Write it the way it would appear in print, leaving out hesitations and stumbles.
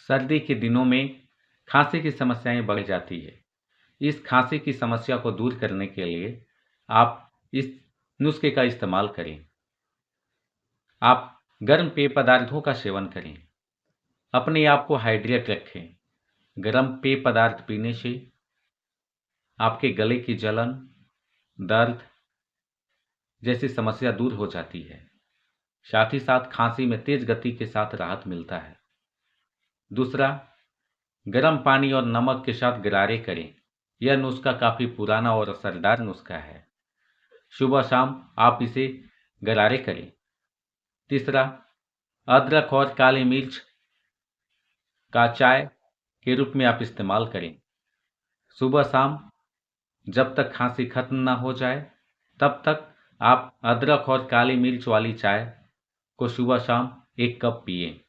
सर्दी के दिनों में खांसी की समस्याएं बढ़ जाती है। इस खांसी की समस्या को दूर करने के लिए आप इस नुस्खे का इस्तेमाल करें। आप गर्म पेय पदार्थों का सेवन करें। अपने आप को हाइड्रेट रखें। गर्म पेय पदार्थ पीने से आपके गले की जलन, दर्द जैसी समस्या दूर हो जाती है। साथ ही साथ खांसी में तेज गति के साथ राहत मिलता है। दूसरा, गर्म पानी और नमक के साथ गरारे करें। यह नुस्खा काफ़ी पुराना और असरदार नुस्खा है। सुबह शाम आप इसे गरारे करें। तीसरा, अदरक और काली मिर्च का चाय के रूप में आप इस्तेमाल करें। सुबह शाम जब तक खांसी खत्म ना हो जाए तब तक आप अदरक और काली मिर्च वाली चाय को सुबह शाम 1 कप पिएं।